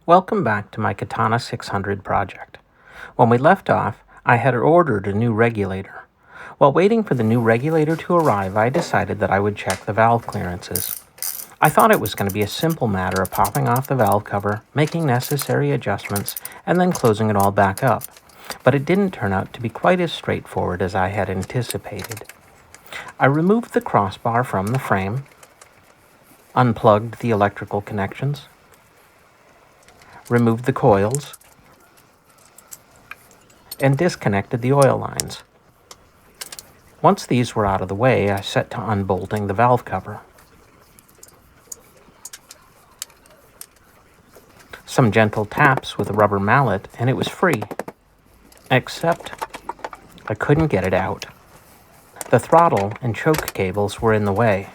Welcome back to my Katana 600 project. When we left off, I had ordered a new regulator. While waiting for the new regulator to arrive, I decided that I would check the valve clearances. I thought it was going to be a simple matter of popping off the valve cover, making necessary adjustments, and then closing it all back up. But it didn't turn out to be quite as straightforward as I had anticipated. I removed the crossbar from the frame, unplugged the electrical connections, removed the coils, and disconnected the oil lines. Once these were out of the way, I set to unbolting the valve cover. Some gentle taps with a rubber mallet, and it was free. Except I couldn't get it out. The throttle and choke cables were in the way.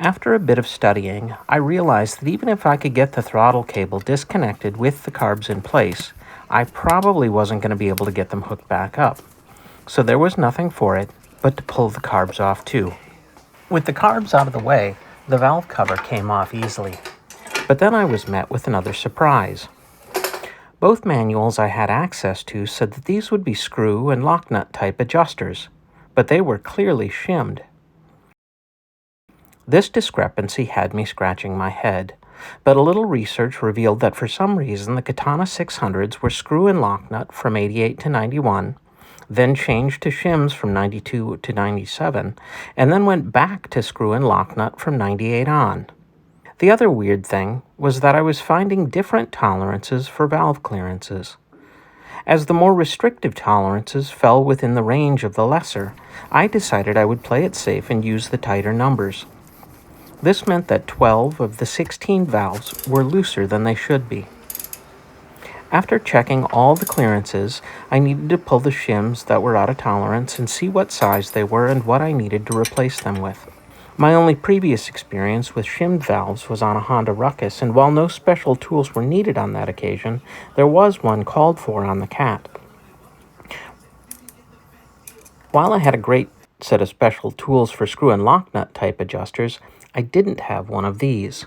After a bit of studying, I realized that even if I could get the throttle cable disconnected with the carbs in place, I probably wasn't going to be able to get them hooked back up. So there was nothing for it but to pull the carbs off too. With the carbs out of the way, the valve cover came off easily. But then I was met with another surprise. Both manuals I had access to said that these would be screw and lock nut type adjusters, but they were clearly shimmed. This discrepancy had me scratching my head, but a little research revealed that for some reason the Katana 600s were screw and lock nut from 88 to 91, then changed to shims from 92 to 97, and then went back to screw and lock nut from 98 on. The other weird thing was that I was finding different tolerances for valve clearances. As the more restrictive tolerances fell within the range of the lesser, I decided I would play it safe and use the tighter numbers. This meant that 12 of the 16 valves were looser than they should be. After checking all the clearances, I needed to pull the shims that were out of tolerance and see what size they were and what I needed to replace them with. My only previous experience with shimmed valves was on a Honda Ruckus, and while no special tools were needed on that occasion, there was one called for on the Cat. While I had a great set of special tools for screw and lock nut type adjusters, I didn't have one of these.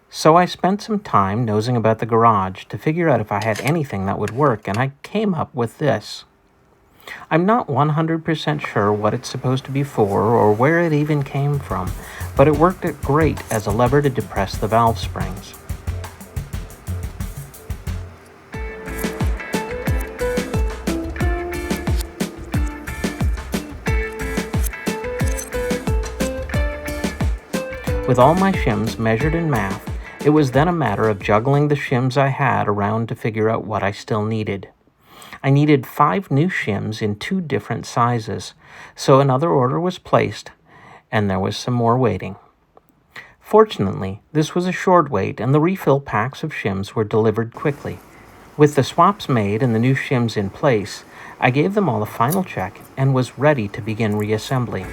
So I spent some time nosing about the garage to figure out if I had anything that would work, and I came up with this. I'm not 100% sure what it's supposed to be for or where it even came from, but it worked great as a lever to depress the valve springs. With all my shims measured in math, it was then a matter of juggling the shims I had around to figure out what I still needed. I needed 5 new shims in 2 different sizes, so another order was placed, and there was some more waiting. Fortunately, this was a short wait, and the refill packs of shims were delivered quickly. With the swaps made and the new shims in place, I gave them all a final check and was ready to begin reassembly.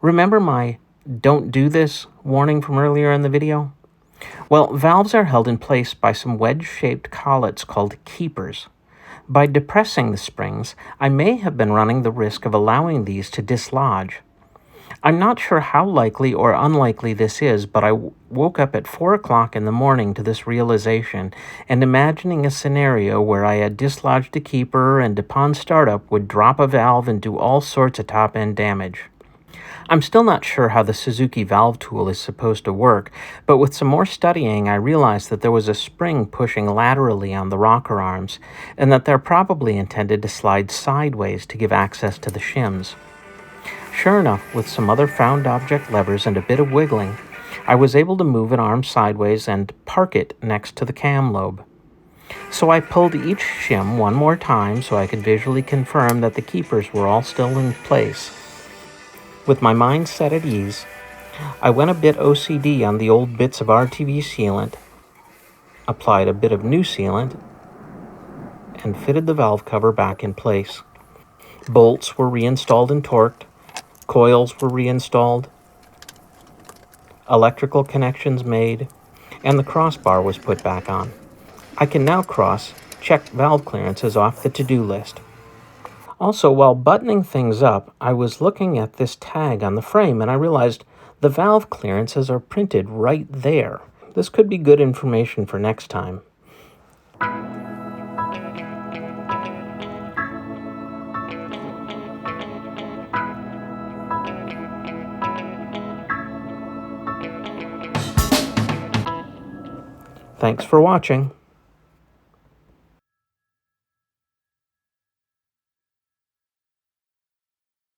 Remember my "don't do this" warning from earlier in the video? Well, valves are held in place by some wedge-shaped collets called keepers. By depressing the springs, I may have been running the risk of allowing these to dislodge. I'm not sure how likely or unlikely this is, but I woke up at 4 o'clock in the morning to this realization and imagining a scenario where I had dislodged a keeper and upon startup would drop a valve and do all sorts of top-end damage. I'm still not sure how the Suzuki valve tool is supposed to work, but with some more studying I realized that there was a spring pushing laterally on the rocker arms, and that they're probably intended to slide sideways to give access to the shims. Sure enough, with some other found object levers and a bit of wiggling, I was able to move an arm sideways and park it next to the cam lobe. So I pulled each shim one more time so I could visually confirm that the keepers were all still in place. With my mind set at ease, I went a bit OCD on the old bits of RTV sealant, applied a bit of new sealant, and fitted the valve cover back in place. Bolts were reinstalled and torqued, coils were reinstalled, electrical connections made, and the crossbar was put back on. I can now check valve clearances off the to-do list. Also, while buttoning things up, I was looking at this tag on the frame and I realized the valve clearances are printed right there. This could be good information for next time. Thanks for watching.